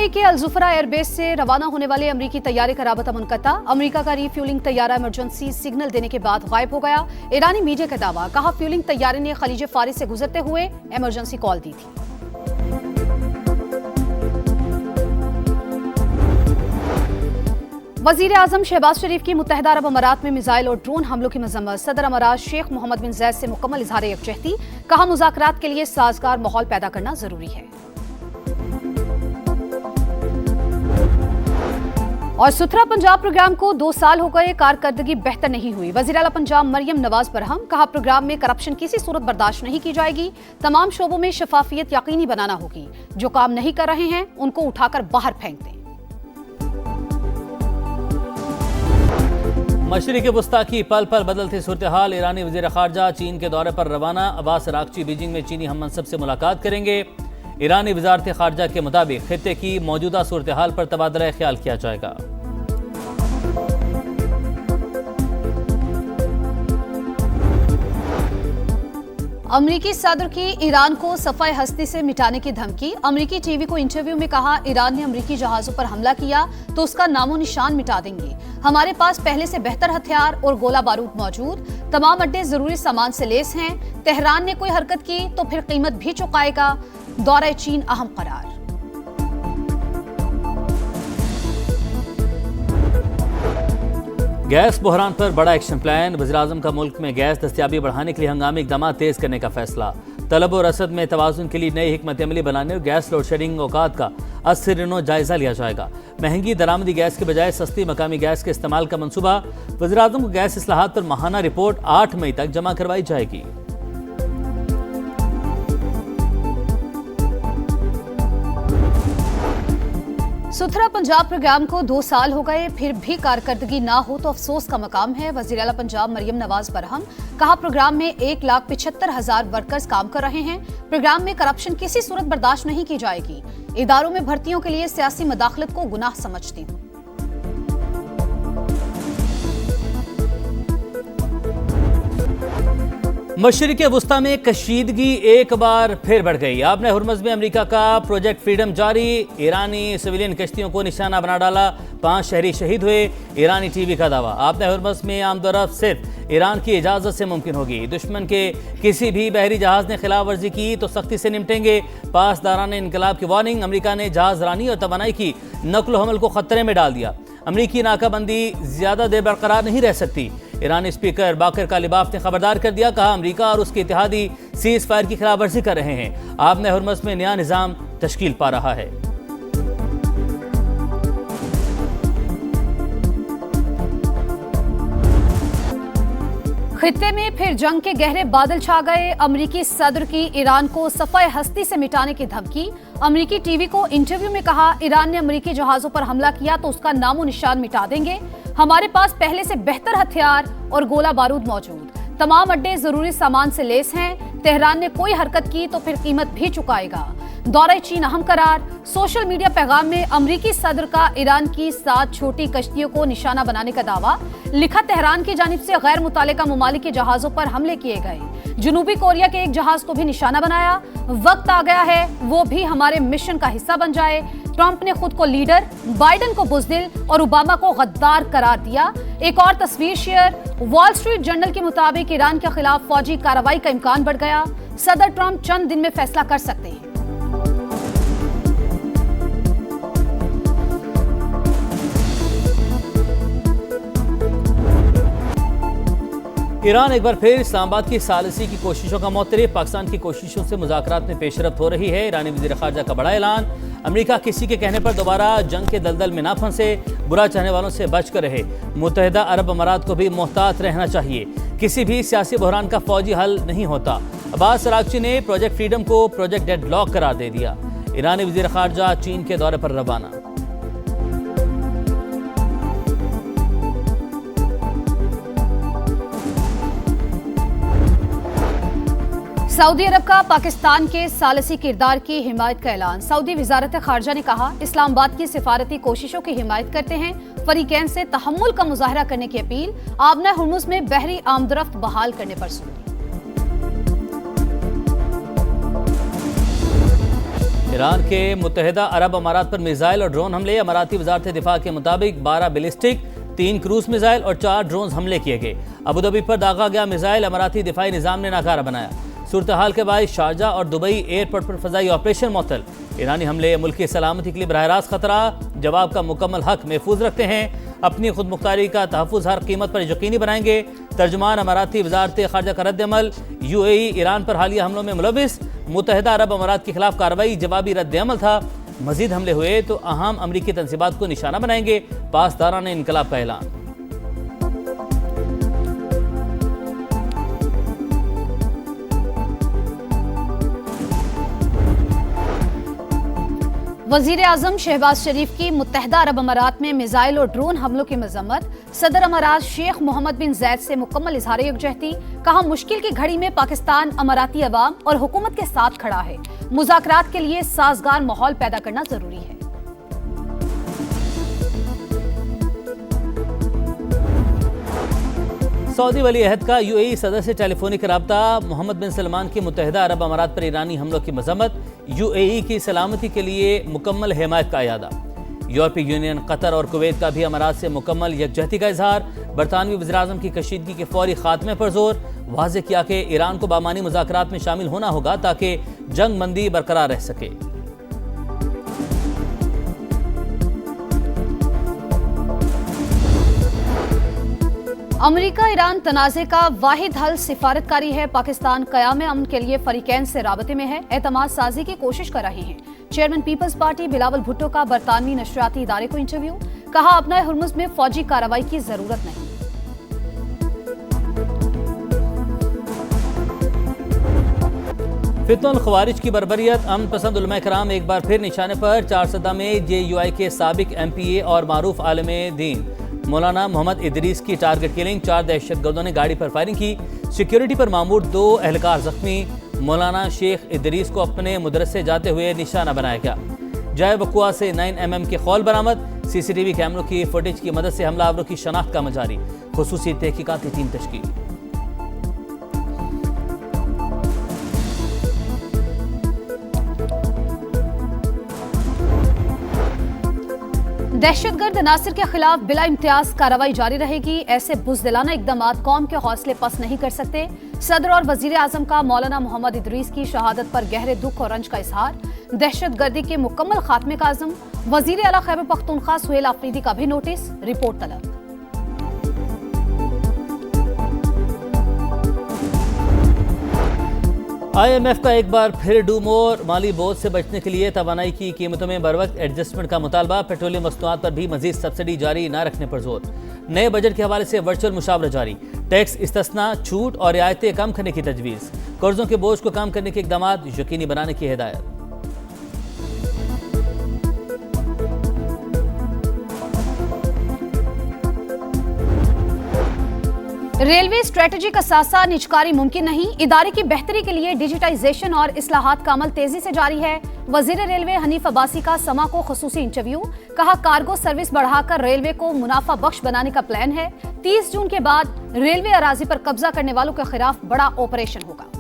UAE के अल-जुफरा airbase से रवाना होने वाले अमरीकी तैयारे का राबता मुनक़ता। अमरीका का रीफ्यूलिंग तैयारा इमरजेंसी सिग्नल देने के बाद गायब हो गया। ईरानी मीडिया का दावा, कहा फ्यूलिंग तैयारे ने खलीज फारिस से गुजरते हुए इमरजेंसी कॉल दी थी। वजीर आजम शहबाज शरीफ की मुत्तहिदा अरब अमारात में मिसाइल और ड्रोन हमलों की मजम्मत। सदर अमारात शेख मोहम्मद बिन ज़ैद से मुकम्मल इजहार यकजहती, कहा मुज़ाकरात के लिए साजगार माहौल पैदा करना जरूरी है। और सुथरा पंजाब प्रोग्राम को 2 साल हो गए, कारकर्दगी बेहतर नहीं हुई। वज़ीर आला पंजाब मरियम नवाज बरहम, कहा प्रोग्राम में करप्शन किसी सूरत बर्दाश्त नहीं की जाएगी। तमाम शोबों में शफाफियत यकीनी बनाना होगी। जो काम नहीं कर रहे हैं उनको उठाकर बाहर फेंक दें। मशरिक़ वस्ता की पल पल बदलती सूरत हाल। ईरानी वज़ीर ख़ारजा चीन के दौरे पर रवाना। अब्बास अराग़ची बीजिंग में चीनी हम मनसब से मुलाकात करेंगे। ईरानी वज़ारत ख़ारजा के मुताबिक खित्ते की मौजूदा सूरत हाल पर तबादला ख्याल किया जाएगा। अमरीकी सदर की ईरान को सफ़ाए हस्ती से मिटाने की धमकी। अमरीकी टीवी को इंटरव्यू में कहा, ईरान ने अमरीकी जहाजों पर हमला किया तो उसका नामो निशान मिटा देंगे। हमारे पास पहले से बेहतर हथियार और गोला बारूद मौजूद। तमाम अड्डे जरूरी सामान से लेस हैं। तेहरान ने कोई हरकत की तो फिर कीमत भी चुकाएगा। दौरा चीन अहम करार। गैस बहरान पर बड़ा एक्शन प्लान। वज़ीर-ए-आज़म का मुल्क में गैस दस्तियाबी बढ़ाने के लिए हंगामी इक़दाम तेज करने का फैसला। तलब और रसद में तवाज़ुन के लिए नई हिकमत अमली बनाने और गैस लोड शेडिंग औकात का असर जायजा लिया जाएगा। महंगी दरामदी गैस के बजाय सस्ती मकामी गैस के इस्तेमाल का मंसूबा। वज़ीर-ए-आज़म को गैस इस्लाहात पर माहाना रिपोर्ट 8 मई तक जमा करवाई जाएगी। सुथरा पंजाब प्रोग्राम को 2 साल हो गए, फिर भी कारकर्दगी ना हो तो अफसोस का मकाम है। वज़ीर आला पंजाब मरियम नवाज बरहम, कहा प्रोग्राम में 1,75,000 वर्कर्स काम कर रहे हैं। प्रोग्राम में करप्शन किसी सूरत बर्दाश्त नहीं की जाएगी। इदारों में भर्तियों के लिए सियासी मदाखलत को गुनाह समझती हूँ। मशरिक़ वस्ता में कशीदगी एक बार फिर बढ़ गई। आपने हुर्मुज़ में अमेरिका का प्रोजेक्ट फ्रीडम जारी। ईरानी सिविलियन कश्तियों को निशाना बना डाला। 5 शहरी शहीद हुए। ईरानी टीवी का दावा, आपने हुर्मुज़ में आमदोरफ्त सिर्फ ईरान की इजाज़त से मुमकिन होगी। दुश्मन के किसी भी बहरी जहाज़ ने खिलाफ वर्जी की तो सख्ती से निपटेंगे। पासदारान इनकलाब की वार्निंग। अमेरिका ने जहाज़ रानी और तवानाई की नकल हमल को खतरे में डाल दिया। अमेरिकी नाकाबंदी ज्यादा देर बरकरार नहीं रह सकती। ईरानी स्पीकर बाकर कालिबाफ ने खबरदार कर दिया, कहा अमेरिका और उसके इत्तेहादी सीज फायर की खिलाफ वर्जी कर रहे हैं। आपने हुर्मुज़ में नया निज़ाम तश्कील पा रहा है। खित्ते में फिर जंग के गहरे बादल छा गए। अमरीकी सदर की ईरान को सफ़ाए हस्ती से मिटाने की धमकी। अमरीकी टीवी को इंटरव्यू में कहा, ईरान ने अमरीकी जहाजों पर हमला किया तो उसका नामो निशान मिटा देंगे। हमारे पास पहले से बेहतर हथियार और गोला बारूद मौजूद। तमाम अड्डे जरूरी सामान से लेस हैं। तेहरान ने कोई हरकत की तो फिर कीमत भी चुकाएगा। दौरा चीन अहम करार। सोशल मीडिया पैगाम में अमरीकी सदर का ईरान की 7 छोटी कश्तियों को निशाना बनाने का दावा। लिखा, तेहरान की जानिब से गैर मुतालिका ममालिक के जहाजों पर हमले किए गए। जनूबी कोरिया के एक जहाज को भी निशाना बनाया। वक्त आ गया है वो भी हमारे मिशन का हिस्सा बन जाए। ट्रंप ने खुद को लीडर, बाइडेन को बुज़दिल और ओबामा को गद्दार करार दिया। एक और तस्वीर शेयर। वॉल स्ट्रीट जर्नल के मुताबिक ईरान के खिलाफ फौजी कार्रवाई का इम्कान बढ़ गया। सदर ट्रंप चंद दिन में फैसला कर सकते हैं। ईरान एक बार फिर इस्लामाबाद की सालिसी की कोशिशों का मुअत्तरिफ। पाकिस्तान की कोशिशों से मुज़ाकरात में पेशरफ्त हो रही है। ईरानी वज़ीर ख़ारजा का बड़ा ऐलान। अमेरिका किसी के कहने पर दोबारा जंग के दलदल में ना फंसे। बुरा चाहने वालों से बच कर रहे। मुत्तहिदा अरब अमारात को भी मोहतात रहना चाहिए। किसी भी सियासी बहरान का फौजी हल नहीं होता। अब्बास अराग़ची ने प्रोजेक्ट फ्रीडम को प्रोजेक्ट डेडलॉक करार दे दिया। ईरानी वज़ीर ख़ारजा चीन के दौरे पर रवाना। सऊदी अरब का पाकिस्तान के सालिसी किरदार की हिमायत का ऐलान। सऊदी वज़ारत ख़ारजा ने कहा, इस्लामाबाद की सिफारती कोशिशों की हिमायत करते हैं। फरीकैन से तहम्मुल का मुजाहरा करने की अपील। आबना हुर्मुज़ में बहरी आमदरफ्त बहाल करने पर जोर। ईरान के मुत्तहिदा अरब अमारात पर मिसाइल और ड्रोन हमले। अमाराती वजारत दिफा के मुताबिक 12 बैलिस्टिक, 3 क्रूज मिसाइल और 4 ड्रोन हमले किए गए। अबूधाबी पर दागा गया मिसाइल अमाराती दिफाई निज़ाम ने नाकारा बनाया। सूरत हाल के बाद शारजा और दुबई एयरपोर्ट पर फजाई ऑपरेशन मुअत्तल। ईरानी हमले मुल्क की सलामती के लिए बरह रास्त खतरा, जवाब का मुकम्मल हक महफूज रखते हैं। अपनी खुद मुख्तारी का तहफ़्फ़ुज़ हर कीमत पर यकीनी बनाएंगे। तर्जुमान अमाराती वजारत ख़ारजा का रद्द-ए-अमल। UAE ईरान पर हालिया हमलों में मुलविस। मुत्तहिदा अरब अमारात के खिलाफ कार्रवाई जवाबी रद्द-ए-अमल था। मजीद हमले हुए तो अहम अमरीकी तनसीबात को निशाना बनाएंगे। पासदाराना इनकलाब का ऐलान। वजीर आजम शहबाज शरीफ की मुत्तहिदा अरब अमारात में मिसाइल और ड्रोन हमलों की मजम्मत। सदर अमारात शेख मोहम्मद बिन जैद से मुकम्मल इजहार यकजहती। कहा, मुश्किल की घड़ी में पाकिस्तान अमाराती अवाम और हुकूमत के साथ खड़ा है। मुज़ाकरात के लिए साजगार माहौल पैदा करना जरूरी है। सऊदी वली अहद का UAE सदर से टेलीफोनिक रब्ता। मोहम्मद बिन सलमान की मुत्तहिदा अरब अमारात पर ईरानी हमलों की मजम्मत। UAE की सलामती के लिए मुकम्मल हिमायत का अयादा। यूरोपीय यूनियन, कतर और कुवैत का भी अमारात से मुकम्मल यकजहती का इजहार। बरतानवी वज़ीर-ए-आज़म की कशीदगी के फौरी खात्मे पर जोर। वाज़ेह किया कि ईरान को बामानी मुज़ाकरात में शामिल होना होगा ताकि जंग बंदी बरकरार रह सके। अमेरिका ईरान तनाज़े का वाहिद हल सिफारतकारी है। पाकिस्तान क़याम अमन के लिए फरीकैन से राबते में है। एतमाद साजी की कोशिश कर रहे हैं। चेयरमैन पीपल्स पार्टी बिलावल भुट्टो का बरतानवी नशरियाती इदारे को इंटरव्यू। कहा, अपना हुर्मुज़ में फौजी कार्रवाई की जरूरत नहीं। फितनुल ख़वारिज की बरबरियत। अमन पसंद उलमा कराम एक बार फिर निशाने पर। 4 सदा में JUI के साबिक MPA और मारूफ आलिम दीन मौलाना मोहम्मद इदरीस की टारगेट किलिंग। 4 दहशतगर्दों ने गाड़ी पर फायरिंग की। सिक्योरिटी पर मामूर 2 एहलकार जख्मी। मौलाना शेख इदरीस को अपने मदरसे जाते हुए निशाना बनाया गया। जाए वकुआ से 9 mm के खौल बरामद। CCTV कैमरों की फुटेज की मदद से हमलावरों की शनाख्त का जारी। खुसूसी तहकीकाती टीम तश्कील। दहशतगर्द नासिर के खिलाफ बिला इम्तियाज कार्रवाई जारी रहेगी। ऐसे बुज़दिलाना इक़दामात कौम के हौसले पस्त नहीं कर सकते। सदर और वजीर आजम का मौलाना मोहम्मद इदरीस की शहादत पर गहरे दुख और रंज का इजहार। दहशतगर्दी के मुकम्मल खात्मे का आज़म। वजीर आला खैबर पख्तूनख्वा सुहेल आफरीदी का भी नोटिस। रिपोर्ट तलब। IMF का एक बार फिर डू मोर। माली बोझ से बचने के लिए तवानाई की कीमतों में बरवक्त एडजस्टमेंट का मुतालबा। पेट्रोलियम मसनूआत पर भी मजीद सब्सिडी जारी न रखने पर जोर। नए बजट के हवाले से वर्चुअल मुशावरा जारी। टैक्स इस्तिस्ना, छूट और रियायतें कम करने की तजवीज़। कर्जों के बोझ को कम करने के इक़दाम यकीनी बनाने की हिदायत। रेलवे स्ट्रेटजिक असासा निजकारी मुमकिन नहीं। इदारे की बेहतरी के लिए डिजिटाइजेशन और इस्लाहात का अमल तेजी से जारी है। वजीर रेलवे हनीफ अब्बासी का समा को खुसूसी इंटरव्यू। कहा, कार्गो सर्विस बढ़ाकर रेलवे को मुनाफा बख्श बनाने का प्लान है। 30 जून के बाद रेलवे अराजी पर कब्जा करने वालों के खिलाफ बड़ा ऑपरेशन होगा।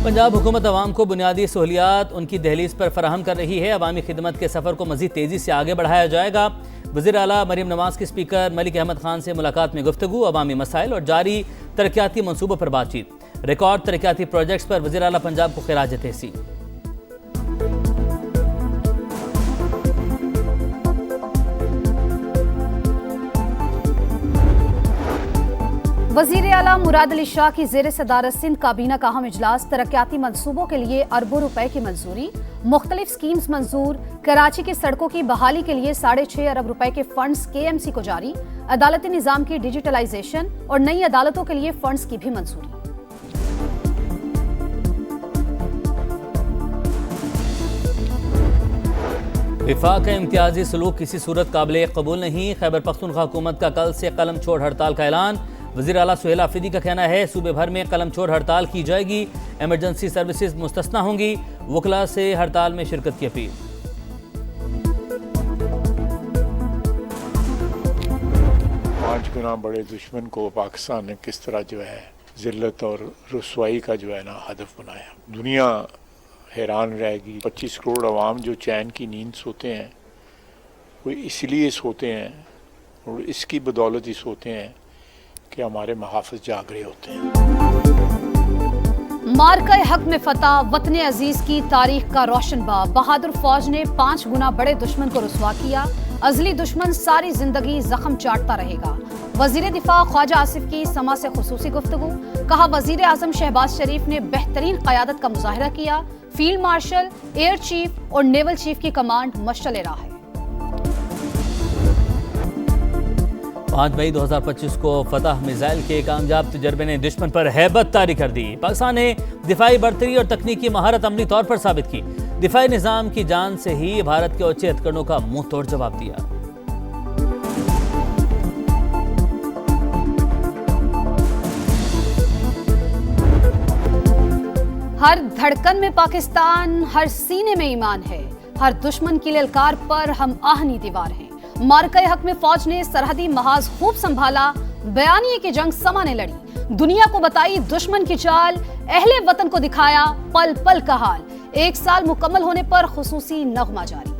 पंजाब हुकूमत अवाम को बुनियादी सहूलियात उनकी दहलीज पर फराहम कर रही है। अवामी खिदमत के सफ़र को मज़ीद तेज़ी से आगे बढ़ाया जाएगा। वज़ीर आला मरीम नवाज़ की स्पीकर मलिक अहमद खान से मुलाकात में गुफ्तगू। अवामी मसाइल और जारी तरक्याती मनसूबों पर बातचीत। रिकॉर्ड तरक्याती प्रोजेक्ट्स पर वज़ीर आला पंजाब को खिराज तहसीन। वजीर आला मुराद अली शाह की जेर सदारत सिंध काबीना का अहम इजलास। तरक्याती मनसूबों के लिए अरबों रुपए की मंजूरी। मुख्तलिफ स्कीम्स मंजूर। कराची की सड़कों की बहाली के लिए 6.5 अरब रुपए के फंड्स KMC को जारी। अदालती निज़ाम की डिजिटलाइजेशन और नई अदालतों के लिए फंड्स की भी मंजूरी। विफाक का इम्तियाजी सलूक किसी सूरत काबिल कबूल नहीं। खैबर पख्तूनख्वा हुकूमत का कल से कलम छोड़ हड़ताल का ऐलान। वज़ीर आला सुहेल आफरीदी का कहना है, सूबे भर में कलम छोड़ हड़ताल की जाएगी। एमरजेंसी सर्विसेज मुस्तस्ना होंगी। वकला से हड़ताल में शिरकत की अपील। 5 गुना बड़े दुश्मन को पाकिस्तान ने किस तरह जो है ज़िल्लत और रुसवाई का जो है ना हदफ बनाया। दुनिया हैरान रहेगी। 25 करोड़ अवाम जो चैन की नींद सोते हैं वो इसलिए सोते हैं और इसकी बदौलत ही सोते हैं कि हमारे मुहाफ़िज़ जाग रहे होते हैं। मार्का हक में फतह वतन अजीज की तारीख का रोशन बाब। बहादुर फौज ने 5 गुना बड़े दुश्मन को रुसवा किया। अजली दुश्मन सारी जिंदगी जख्म चाटता रहेगा। वजीर दिफा ख्वाजा आसिफ की समा से खुसूसी गुफ्तगू। कहा वजीर आजम शहबाज शरीफ ने बेहतरीन क़यादत का मुजाहिरा किया। फील्ड मार्शल, एयर चीफ और नेवल चीफ की कमांड मशअल राह है। 5 मई 2025 को फतह मिसाइल के कामयाब तजर्बे ने दुश्मन पर हैबत तारी कर दी। पाकिस्तान ने दिफाई बढ़तरी और तकनीकी महारत अमली तौर पर साबित की। दिफाई निज़ाम की जान से ही भारत के ऊंचे हथकंडों का मुंह तोड़ जवाब दिया। हर धड़कन में पाकिस्तान, हर सीने में ईमान है। हर दुश्मन की ललकार पर हम आहनी दीवार हैं। मार्का हक में फौज ने सरहदी महाज खूब संभाला। बयानिए की जंग समा ने लड़ी। दुनिया को बताई दुश्मन की चाल। अहले वतन को दिखाया पल पल का हाल। 1 साल मुकम्मल होने पर खुसूसी नगमा जारी।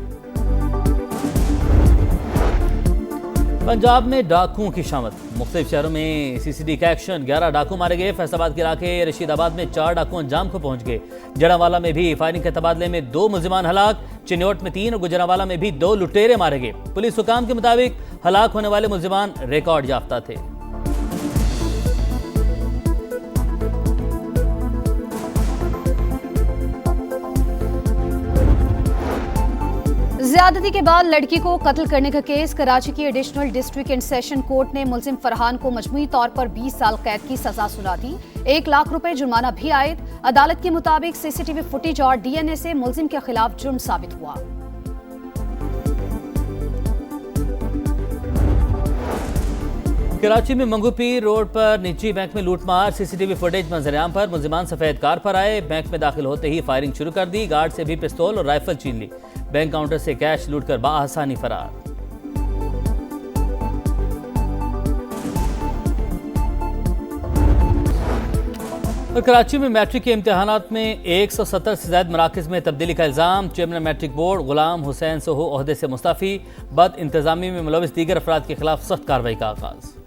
पंजाब में डाकुओं की शामत। मुख्तलिफ शहरों में सीसीडी का एक्शन। 11 डाकू मारे गए। फैसलाबाद के इलाके रशीदाबाद में 4 डाकू अंजाम को पहुंच गए। जड़ावाला में भी फायरिंग के तबादले में 2 मुल्जिमान हलाक। चिन्योट में 3 और गुजरावाला में भी 2 लुटेरे मारे गए। पुलिस हुकाम के मुताबिक हलाक होने वाले मुल्जिमान रिकॉर्ड याफ्ता थे। ज्यादती के बाद लड़की को कत्ल करने का केस। कराची की additional district and session court ने मुल्जिम फरहान को मजमूई तौर पर 20 साल कैद की सजा सुना दी। 1 लाख रुपए जुर्माना भी आयद। अदालत के मुताबिक सीसीटीवी फुटेज और डीएनए से मुल्जिम के खिलाफ जुर्म साबित हुआ। कराची में मंगूपीर रोड पर निजी बैंक में लूटमार। सीसीटीवी फुटेज मंजरेआम पर। मुल्जिमान सफेद कार पर आए। बैंक में दाखिल होते ही फायरिंग शुरू कर दी। गार्ड से भी पिस्तौल और राइफल छीन ली। बैंक काउंटर से कैश लूटकर बाआसानी फरार। और कराची में मैट्रिक के इम्तिहानात में 170 से ज्यादा मराकज़ में तब्दीली का इल्ज़ाम। Chairman matric board Ghulam Hussain Soho ओहदे से मुस्तफ़ी। बद इंतज़ामी में मुलविस दीगर अफराद के खिलाफ सख्त कार्रवाई का आगाज़।